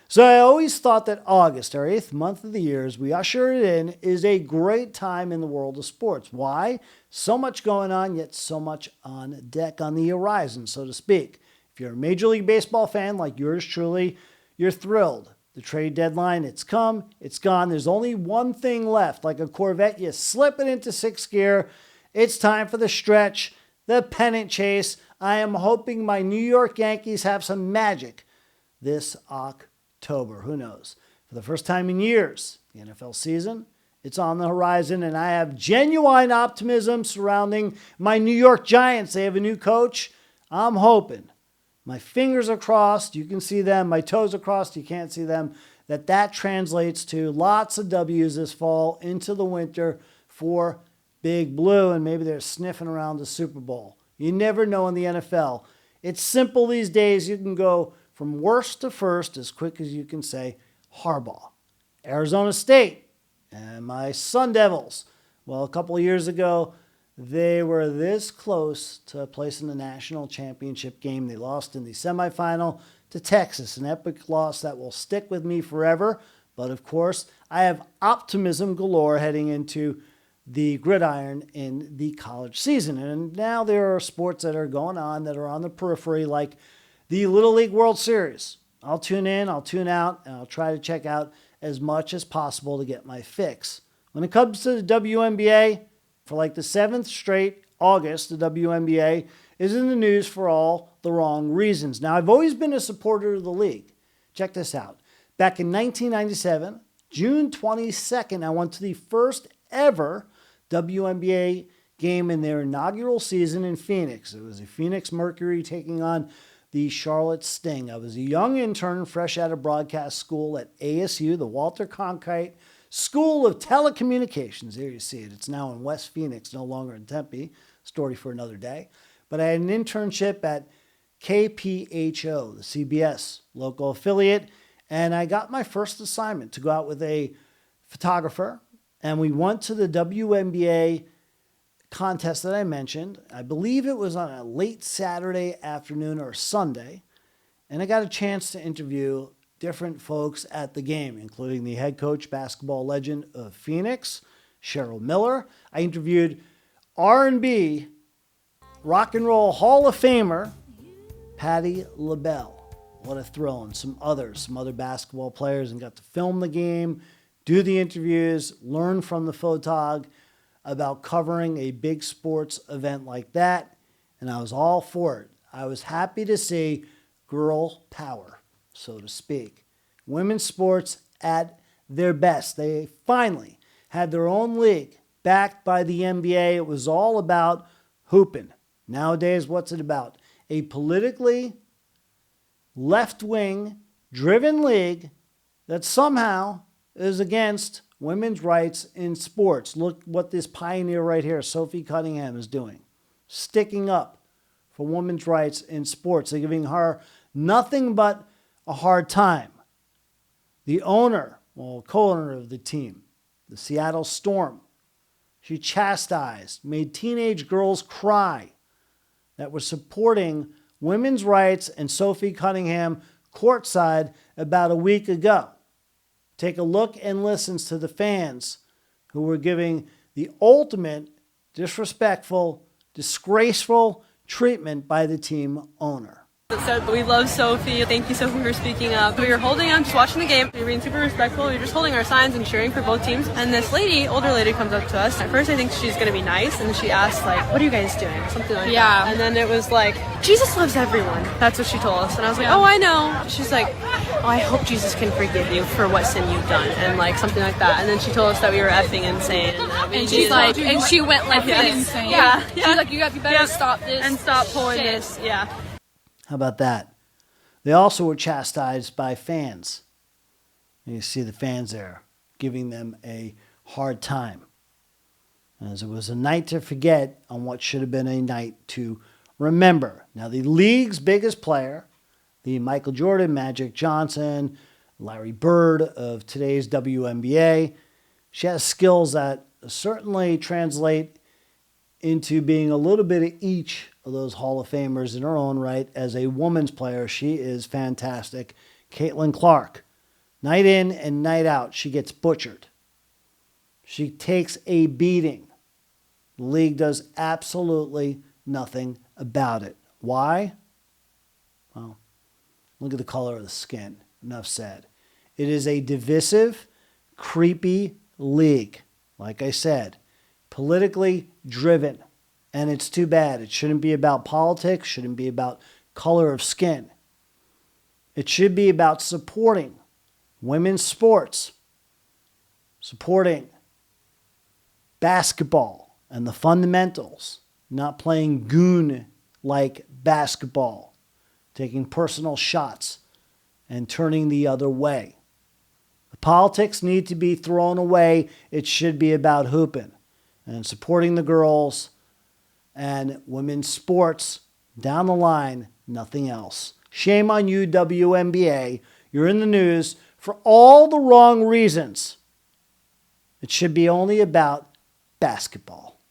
So I always thought that August, our 8th month of the year, as we usher it in, is a great time in the world of sports. Why? So much going on, yet so much on deck, on the horizon, so to speak. If you're a Major League Baseball fan like yours truly, you're thrilled. The trade deadline, it's come, it's gone. There's only one thing left. Like a Corvette, you slip it into 6th gear. It's time for the stretch, the pennant chase. I am hoping my New York Yankees have some magic this October. Who knows? For the first time in years, the NFL season, it's on the horizon, and I have genuine optimism surrounding my New York Giants. They have a new coach. I'm hoping, my fingers are crossed, you can see them, my toes are crossed, you can't see them, that translates to lots of W's this fall into the winter for Big Blue, and maybe they're sniffing around the Super Bowl. You never know in the NFL. It's simple these days. You can go from worst to first as quick as you can say Harbaugh. Arizona State and my Sun Devils. Well, a couple of years ago, they were this close to placing the national championship game. They lost in the semifinal to Texas, an epic loss that will stick with me forever. But of course, I have optimism galore heading into the gridiron in the college season. And now there are sports that are going on that are on the periphery, like the Little League World Series. I'll tune in, I'll tune out, and I'll try to check out as much as possible to get my fix. When it comes to the WNBA, for like the 7th straight August, the WNBA is in the news for all the wrong reasons. Now, I've always been a supporter of the league. Check this out. Back in 1997, June 22nd, I went to the first ever WNBA game in their inaugural season in Phoenix. It was the Phoenix Mercury taking on the Charlotte Sting. I was a young intern fresh out of broadcast school at ASU, the Walter Cronkite School of Telecommunications. There you see it. It's now in West Phoenix, no longer in Tempe. Story for another day. But I had an internship at KPHO, the CBS local affiliate, and I got my first assignment to go out with a photographer, and we went to the WNBA contest that I mentioned. I believe it was on a late Saturday afternoon or Sunday, and I got a chance to interview different folks at the game, including the head coach, basketball legend of Phoenix, Cheryl Miller. I interviewed R&B, rock and roll Hall of Famer, Patti LaBelle. What a thrill. And some other basketball players, and got to film the game, do the interviews, learn from the photog about covering a big sports event like that. And I was all for it. I was happy to see girl power, so to speak. Women's sports at their best. They finally had their own league backed by the NBA. It was all about hooping. Nowadays, what's it about? A politically left-wing driven league that somehow is against women's rights in sports. Look what this pioneer right here, Sophie Cunningham, is doing. Sticking up for women's rights in sports. They're giving her nothing but a hard time. The owner, co-owner of the team, the Seattle Storm, she chastised, made teenage girls cry that were supporting women's rights and Sophie Cunningham courtside about a week ago. Take a look and listen to the fans who were giving the ultimate disrespectful, disgraceful treatment by the team owner. So we love Sophie. Thank you, Sophie, for speaking up. We were holding on, just watching the game. We were being super respectful. We were just holding our signs and cheering for both teams. And this lady, older lady, comes up to us. At first, I think she's going to be nice. And then she asked, like, what are you guys doing? Something like that. And then it was like, Jesus loves everyone. That's what she told us. And I was like, oh, I know. She's like, oh, I hope Jesus can forgive you for what sin you've done. And like something like that. And then she told us that we were effing insane. And she's like, and she went like this. Insane. Yeah. She's like, you better stop this. And stop pulling this. Yeah. How about that? They also were chastised by fans. You see the fans there giving them a hard time. As it was a night to forget on what should have been a night to remember. Now, the league's biggest player, the Michael Jordan, Magic Johnson, Larry Bird of today's WNBA, she has skills that certainly translate into being a little bit of each of those Hall of Famers in her own right. As a woman's player, she is fantastic. Caitlin Clark, Night in and night out, she gets butchered. She takes a beating. The league does absolutely nothing about it. Why? Well, look at the color of the skin. Enough said. It is a divisive, creepy league. Like I said, politically driven. And it's too bad. It shouldn't be about politics. Shouldn't be about color of skin. It should be about supporting women's sports. Supporting basketball and the fundamentals. Not playing goon-like basketball. Taking personal shots and turning the other way. The politics need to be thrown away. It should be about hooping and supporting the girls and women's sports down the line, nothing else. Shame on you, WNBA. You're in the news for all the wrong reasons. It should be only about basketball.